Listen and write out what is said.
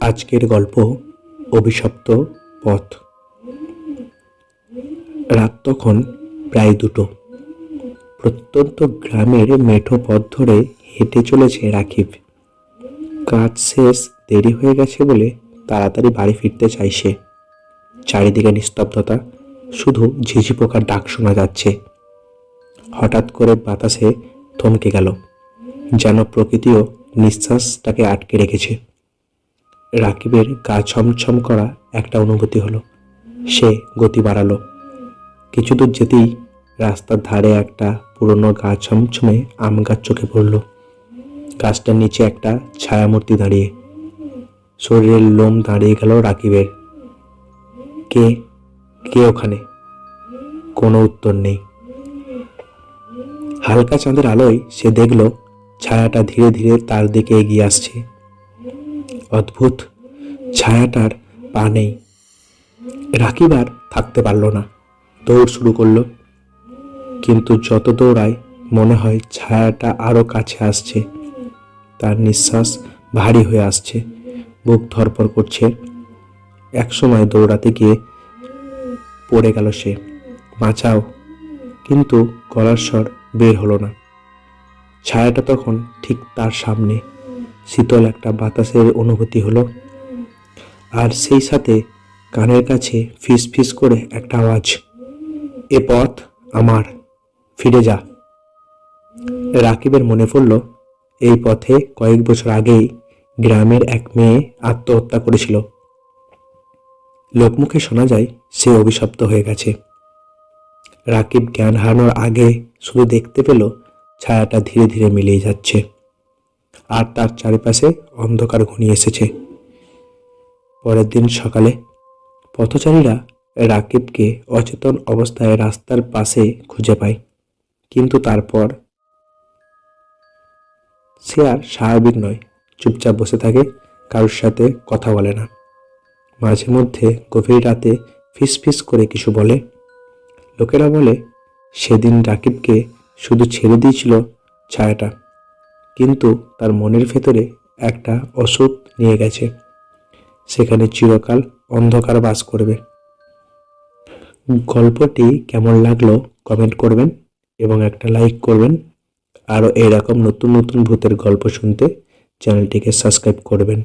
আজকের গল্প অভিশপ্ত পথ। রাত তখন প্রায় 2টো। প্রত্যন্ত গ্রামের মেঠো পথ ধরে হেঁটে চলেছে রাকিব। কাজ শেষ, দেরি হয়ে গেছে বলে তাড়াতাড়ি বাড়ি ফিরতে চাইছে। চারিদিকে নিস্তব্ধতা, শুধু ঝিঝি পোকার ডাক শোনা যাচ্ছে। হঠাৎ করে বাতাসে থমকে গেল, যেন প্রকৃতিও নিঃশ্বাসটাকে আটকে রেখেছে। রাকিবের গা ছমছম করা একটা অনুভূতি হলো। সে গতি বাড়ালো। কিছু দূর যেতেই রাস্তার ধারে একটা পুরনো গা ছমছমে আম গাছ চোখে পড়ল। গাছটার নিচে একটা ছায়ামূর্তি দাঁড়িয়ে। শরীরের লোম দাঁড়িয়ে গেল রাকিবের। কে কে ওখানে? কোনো উত্তর নেই। হালকা চাঁদের আলোয় সে দেখল ছায়াটা ধীরে ধীরে তার দিকে এগিয়ে আসছে। অদ্ভুত, ছায়াটার পা নেই। রাকিব আর থাকতে পারল না, দৌড় শুরু করলো। কিন্তু যত দৌড়ায় মনে হয় ছায়াটা আরো কাছে আসছে। তার নিঃশ্বাস ভারী হয়ে আসছে, বুক ধড়ফড় করছে। একসময় দৌড়াতে গিয়ে পড়ে গেল সে। বাঁচাও, কিন্তু গলার স্বর বের হলো না। ছায়াটা তখন ঠিক তার সামনে। শীতল একটা বাতাসের অনুভূতি হলো, আর সেই সাথে কানের কাছে ফিস ফিস করে একটা আওয়াজ, এ পথ আমার, ফিরে যা। রাকিবের মনে পড়ল এই পথে কয়েক বছর আগেই গ্রামের এক মেয়ে আত্মহত্যা করেছিল। লোকমুখে শোনা যায় সে অভিশপ্ত হয়ে গেছে। রাকিব জ্ঞান হারানোর আগে শুধু দেখতে পেল ছায়াটা ধীরে ধীরে মিলিয়ে যাচ্ছে, আর তার চারিপাশে অন্ধকার ঘনিয়ে এসেছে। পরের দিন সকালে পথচারীরা রাকিবকে অচেতন অবস্থায় রাস্তার পাশে খুঁজে পায়, কিন্তু তারপর সে আর স্বাভাবিক নয়। চুপচাপ বসে থাকে, কারোর সাথে কথা বলে না। মাঝে মধ্যে গভীর রাতে ফিস ফিস করে কিছু বলে। লোকেরা বলে সেদিন রাকিবকে শুধু ছেড়ে দিয়েছিল ছায়াটা, কিন্তু তার মনের ভেতরে একটা ওষুধ নিয়ে গেছে। সেখানে চিরকাল অন্ধকার বাস করবে। গল্পটি কেমন লাগলো কমেন্ট করবেন এবং একটা লাইক করবেন। আরও এরকম নতুন নতুন ভূতের গল্প শুনতে চ্যানেলটিকে সাবস্ক্রাইব করবেন।